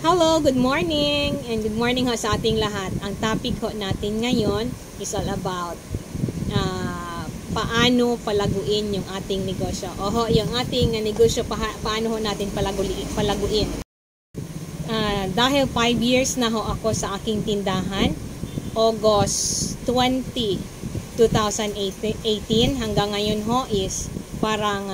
Hello, good morning, and good morning ho sa ating lahat. Ang topic ho natin ngayon is all about paano palaguin yung ating negosyo. Oho, yung ating negosyo, paano ho natin palaguin. Dahil 5 years na ho ako sa aking tindahan, August 20, 2018 hanggang ngayon ho is parang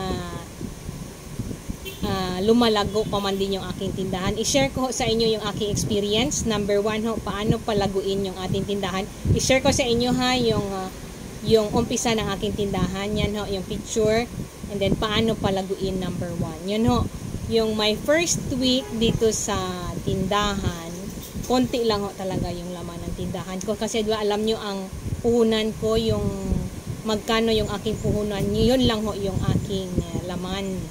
lumalago pa man din yung aking tindahan. I-share ko sa inyo yung aking experience. Number 1 ho, paano palaguin yung ating tindahan. I-share ko sa inyo ha yung umpisa ng aking tindahan. Yan ho, yung picture. And then paano palaguin number 1. Yun ho, yung my first week dito sa tindahan, konti lang ho talaga yung laman ng tindahan ko. Kasi alam nyo ang puhunan ko, yung magkano yung aking puhunan, yun lang ho yung aking laman.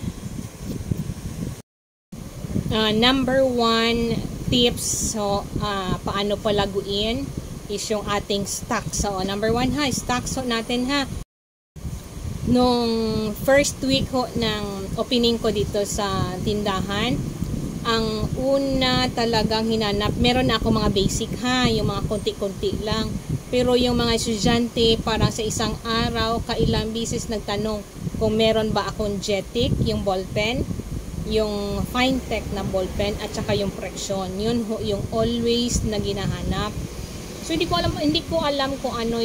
Number 1 tips so paano palaguin is yung ating stock. So number 1 ha, stock so natin ha. Nung first week ho ng opening ko dito sa tindahan, ang una talagang hinanap, meron na ako mga basic ha, yung mga konti-konti lang. Pero yung mga estudyante, parang sa isang araw, kailang bisis nagtanong kung meron ba akong Jetic, yung ballpen, yung Fintech na ballpen, at saka yung Friction. Yun ho, yung always na ginahanap. So hindi ko alam kung ano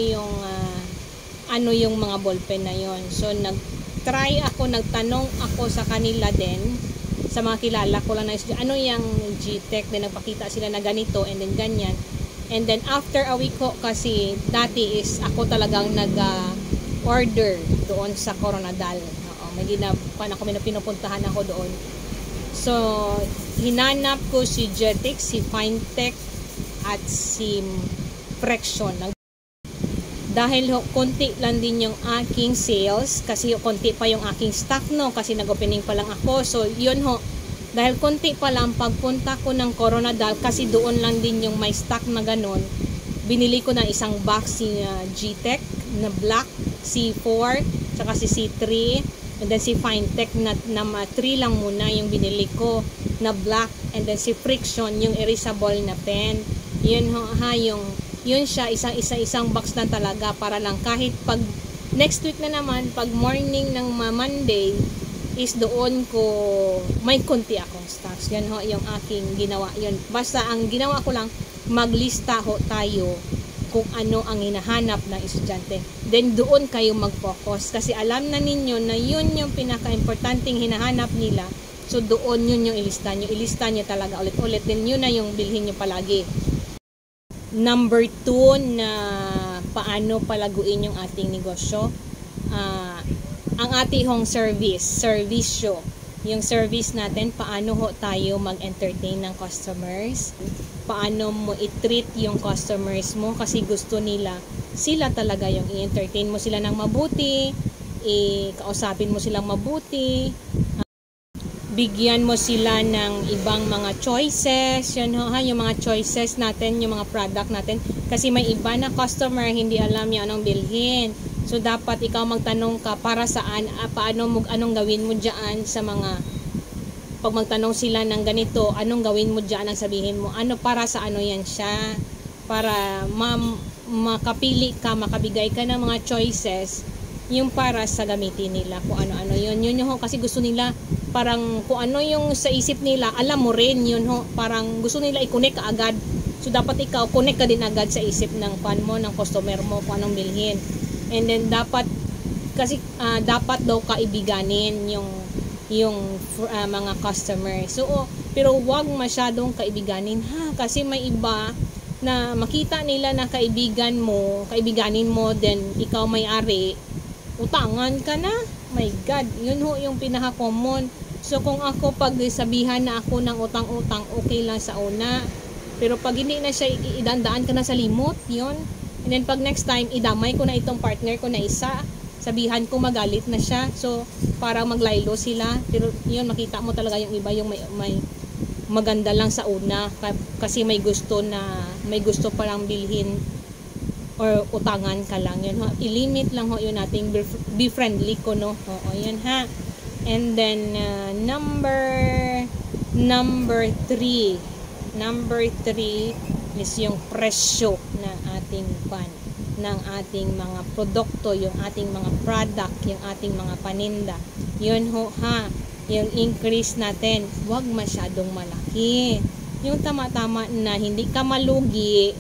yung mga ballpen na yon. So nagtanong ako sa kanila din, sa mga kilala ko lang na ano yung Gtech, then nagpakita sila na ganito and then ganyan. And then after a week ko, kasi dati is ako talagang nag-order doon sa Coronadal. May pinupuntahan ako doon. So, hinanap ko si Jetic, si Fintech, at si Friction. Dahil konti lang din yung aking sales, kasi konti pa yung aking stock, no? Kasi nag-opening pa lang ako. So, yun ho. Dahil konti pa lang, pagpunta ko ng Coronadal, kasi doon lang din yung may stock na ganun, binili ko na isang box si Gtech na black, C4, saka si C3, and then si Fintech na 3 lang muna yung binili ko na black, and then si Friction yung erasable na pen. Yun ha, yun siya, isang box lang talaga, para lang kahit pag next week na naman, pag morning ng Monday is doon ko may konti akong stocks. Yan ho yung aking ginawa. Yun, basta ang ginawa ko lang, maglista ho tayo kung ano ang hinahanap ng estudyante. Then doon kayo mag-focus, kasi alam na ninyo na yun yung pinaka-importanting hinahanap nila. So doon yun yung ilista nyo. Ilista nyo talaga ulit-ulit. Then yun na yung bilhin nyo palagi. Number 2 na paano palaguin yung ating negosyo. Ang ating hong servisyo. Yung service natin, paano ho tayo mag-entertain ng customers, paano mo i-treat yung customers mo, kasi gusto nila, sila talaga yung i-entertain mo sila ng mabuti, kausapin mo silang mabuti, bigyan mo sila ng ibang mga choices, yun ho, ha, yung mga choices natin, yung mga product natin, kasi may iba na customer, hindi alam niya anong bilhin. So, dapat ikaw magtanong ka para saan, anong gawin mo dyan sa mga, pag magtanong sila ng ganito, anong gawin mo dyan, ang sabihin mo, para sa ano yan siya, para makapili ka, makabigay ka ng mga choices, yung para sa gamitin nila, kung ano-ano yun ho, kasi gusto nila, parang kung ano yung sa isip nila, alam mo rin, yun ho, parang gusto nila i-connect ka agad. So, dapat ikaw, connect ka din agad sa isip ng fan mo, ng customer mo, kung anong bilhin. And then dapat daw kaibiganin yung mga customer. So pero wag masyadong kaibiganin ha, kasi may iba na makita nila na kaibiganin mo, then ikaw may-ari, utangan ka na. My God, yun ho yung pinaka-common. So kung ako, pag sabihan na ako ng utang-utang, okay lang sa una. Pero pag hindi na siya, idandaan ka na sa limot, yun. And then pag next time, idamay ko na itong partner ko na isa, sabihan ko, magalit na siya. So, para maglaylo sila. Pero yun, makita mo talaga yung iba, yung may maganda lang sa una. Kasi may gusto parang bilhin or utangan ka lang. Yun, ho. I-limit lang ho yun nating be friendly ko, no? Oo, yun ha. And then, number 3. Number 3 is yung presyo ng ating ng ating mga produkto, yung ating mga product, yung ating mga paninda. Yun ho ha, yung increase natin, wag masyadong malaki. Yung tama-tama na hindi ka malugi,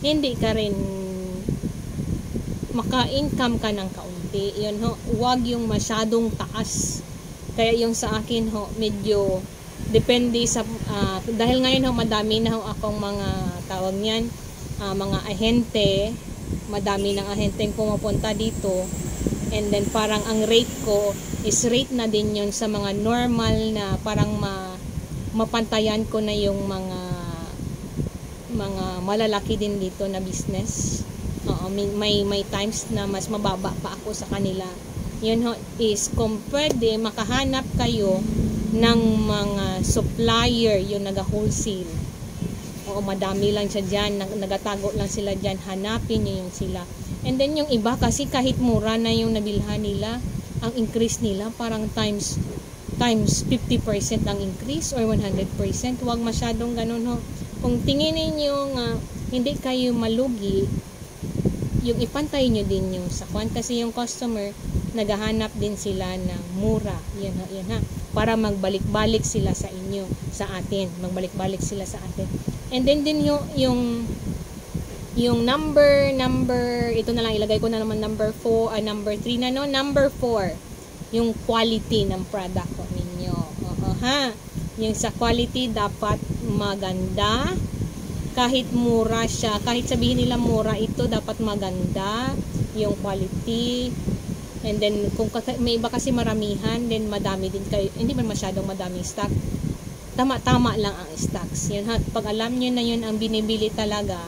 hindi ka rin maka-income ka ng kaunti. Yun ho, wag yung masyadong taas. Kaya yung sa akin ho, medyo depende sa dahil ngayon ho madami na ho akong mga tawag niyan, mga ahente, madami ng ahenteng pumupunta dito, and then parang ang rate ko is rate na din yun sa mga normal na parang mapantayan ko na yung mga malalaki din dito na business. May times na mas mababa pa ako sa kanila. Yun ho is kung pwede makahanap kayo ng mga supplier yung naga-wholesale. Oo, madami lang siya dyan, nagatago lang sila dyan, hanapin nyo yung sila. And then yung iba kasi kahit mura na yung nabilhan nila, ang increase nila parang times 50% ang increase or 100%. Huwag masyadong ganun ho. Kung tinginin nyo hindi kayo malugi, yung ipantay nyo din yung sakwan kasi yung customer naghahanap din sila ng mura. Yan ha. Para magbalik-balik sila sa inyo, sa atin. Magbalik-balik sila sa atin. And then din yung number, ito na lang, ilagay ko na naman number 3 na no, number 4, yung quality ng product ko ninyo. Ha? Yung sa quality, dapat maganda. Kahit mura siya, kahit sabihin nila mura ito, dapat maganda yung quality. And then, kung may iba kasi maramihan, then madami din kayo, hindi man masyadong madaming stock. Tama-tama lang ang stocks. Yun ha, pag alam nyo na yun ang binibili talaga,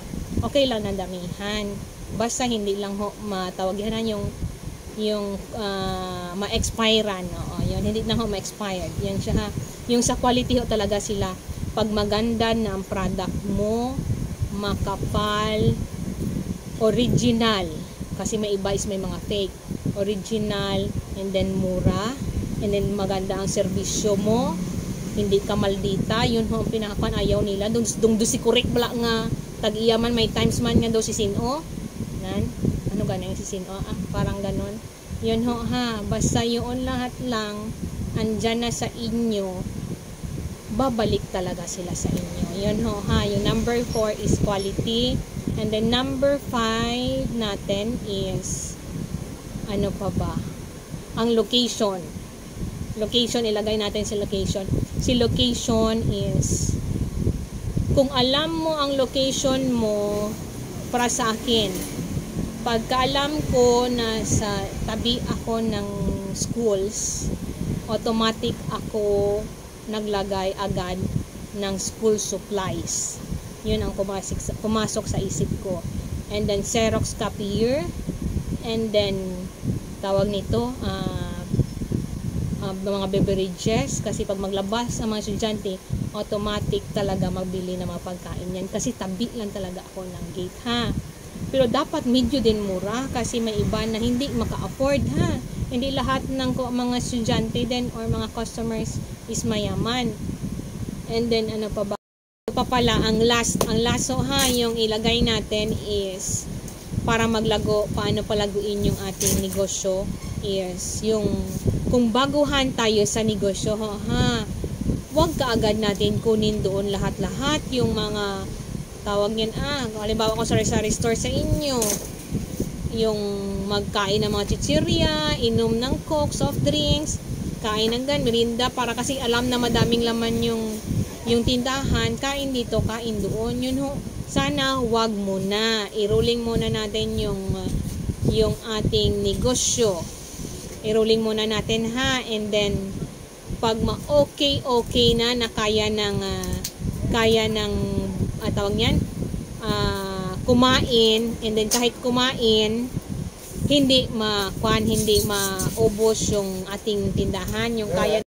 okay lang na damihan. Basta hindi lang ho, matawagyan yung ma-expirean. Yun, hindi lang ho ma-expired. Yan siya ha. Yung sa quality ho talaga sila. Pag maganda na ang product mo, makapal, original. Kasi may iba is may mga fake. Original, and then mura, and then maganda ang serbisyo mo, hindi ka maldita. Yun ho ang pinakapan ayaw nila. Dung si correct bala nga tag-iyaman, may times man nga daw si sino nan ano ganang si sino parang ganon. Yun ho ha, basta yun lahat lang andyan na sa inyo, babalik talaga sila sa inyo. Yun ho ha, yung number 4 is quality. And then number 5 natin is ano pa ba? Ang location. Location, ilagay natin si location. Si location is, kung alam mo ang location mo, para sa akin, pagka alam ko na sa tabi ako ng schools, automatic ako naglagay agad ng school supplies. Yun ang pumasok sa isip ko. And then Xerox copier, and then tawag nito mga beverages, kasi pag maglabas ang mga estudyante, automatic talaga magbili ng mga pagkain yan, kasi tabi lang talaga ako ng gate ha. Pero dapat medyo din mura, kasi may iba na hindi maka-afford ha. Hindi lahat ng mga estudyante din or mga customers is mayaman. And then ano pa ba? Ito pa pala ang laso ha, yung ilagay natin is para maglago, paano palaguin yung ating negosyo is yung kung baguhan tayo sa negosyo ha, huwag kaagad natin kunin doon lahat-lahat yung mga tawag yan halimbawa ko sa store sa inyo, yung magkain ng mga chichirya, inom ng coke, soft drinks, kain ng merinda, para kasi alam na madaming laman yung tindahan, kain dito, kain doon. Yun ho, sana wag muna, i-rolling muna natin yung ating negosyo, i-rolling muna natin ha. And then pag okay na kaya ng tawag yan kumain, and then kahit kumain hindi maubos yung ating tindahan, yung kaya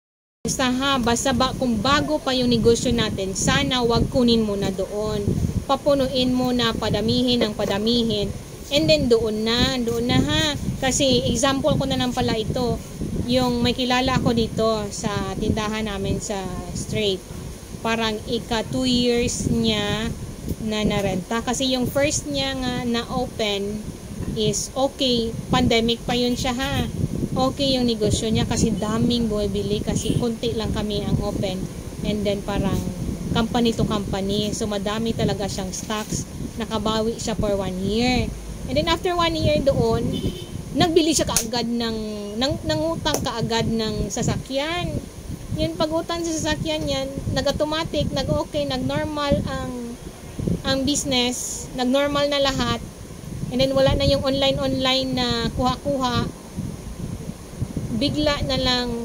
basta kung bago pa yung negosyo natin, sana wag kunin mo na doon, papunuin mo na, padamihin, and then doon na ha. Kasi example ko na lang pala ito, yung may kilala ako dito sa tindahan namin sa street, parang ika 2 years niya na narenta. Kasi yung first niya nga na open is okay. Pandemic pa yun siya ha. Okay yung negosyo niya kasi daming bumibili kasi kunti lang kami ang open. And then parang company to company. So madami talaga siyang stocks. Nakabawi siya for 1 year. And then after 1 year doon, nagbili siya kaagad nangutang kaagad ng sasakyan. Yun, pag-utang sa sasakyan yan, nag-automatic, nag-okay, nag-normal ang business, nag-normal na lahat. And then wala na yung online na kuha-kuha. Bigla na lang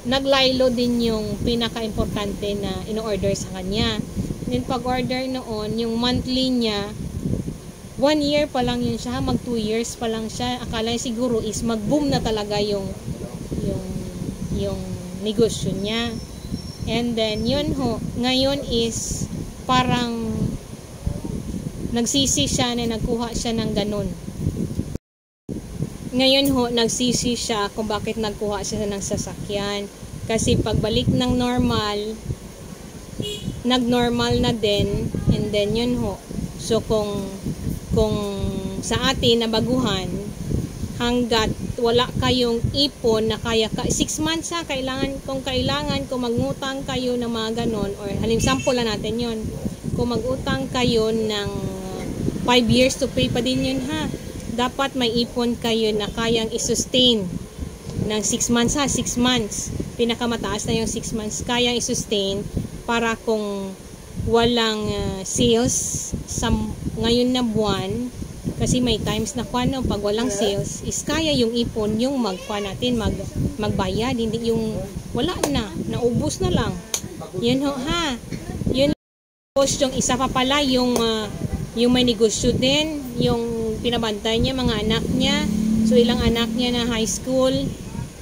naglaylo din yung pinaka-importante na ino-order sa kanya. And then pag-order noon, yung monthly niya, 1 year pa lang yun siya, mag 2 years pa lang siya. Akala siguro is mag-boom na talaga yung negosyo niya. And then yun ho, ngayon is parang nagsisi siya na nagkuha siya ng ganun. Ngayon ho, nagsisi siya kung bakit nagkuha siya ng sasakyan. Kasi pagbalik ng normal, nag-normal na din. And then yun ho, so kung sa atin na baguhan, hanggat wala kayong ipon na kaya 6 months ha, kung magngutang kayo ng mga ganon, or sample na natin yon, kung magutang kayo ng 5 years to pay pa din yun ha, dapat may ipon kayo na kayang i-sustain ng 6 months ha, 6 months, pinakamataas na yung 6 months, kayang i-sustain para kung walang sales sa ngayon na buwan. Kasi may times na pag walang sales, is kaya yung ipon, yung magbayad, hindi yung wala na, naubos na lang. Yun ho ha. Yun yung isa pa pala, yung may negosyo din, yung pinabantay niya, mga anak niya. So ilang anak niya na high school,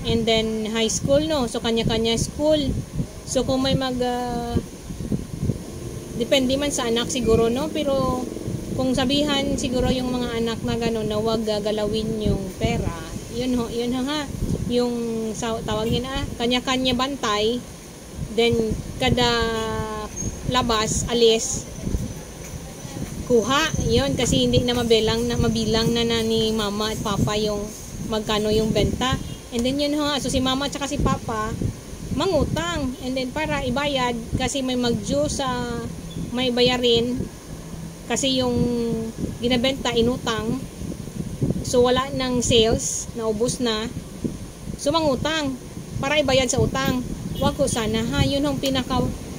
and then high school no, so kanya-kanya school. So kung may depende man sa anak siguro no, pero kung sabihan siguro yung mga anak na gano'n na wag gagalawin yung pera, yun ho ha, yung tawagin kanya-kanya bantay, then kada labas, alis, kuha, yun, kasi hindi na mabilang na ni mama at papa yung magkano yung benta. And then yun ho, so si mama at saka si papa mangutang, and then para ibayad, kasi may mag-due sa may bayarin, kasi yung ginabenta inutang, so wala ng sales, naubos na, so mangutang para ibayad sa utang. Wag ko sana ha, yun ang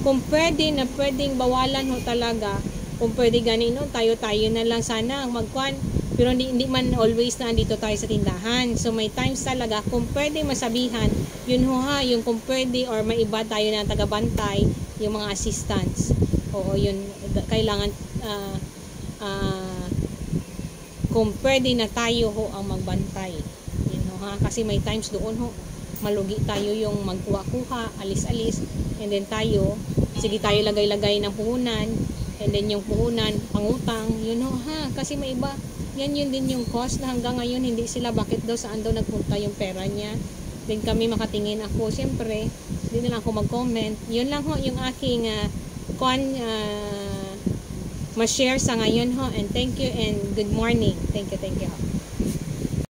kung pwede na pwedeng bawalan ho talaga, kung pwede ganino, tayo na lang sana ang magkuhan, pero hindi man always na andito tayo sa tindahan. So may times talaga kung pwede masabihan, yun ho ha, yung kung pwede, or may iba tayo na tagabantay, yung mga assistants, oo, yun kailangan kung pwede na tayo ho ang magbantay, yun ho ha, kasi may times doon ho malugi tayo yung magkuha-kuha, alis-alis, and then sige tayo lagay-lagay ng puhunan, and then yung puhunan pangutang, yun ho ha, kasi may iba yun din yung cost na hanggang ngayon hindi sila, bakit daw saan daw nagpunta yung pera niya. Then kami makatingin, ako siyempre hindi na lang ako mag-comment. Yun lang ho yung aking ma-share sa ngayon ho, and thank you and good morning. Thank you.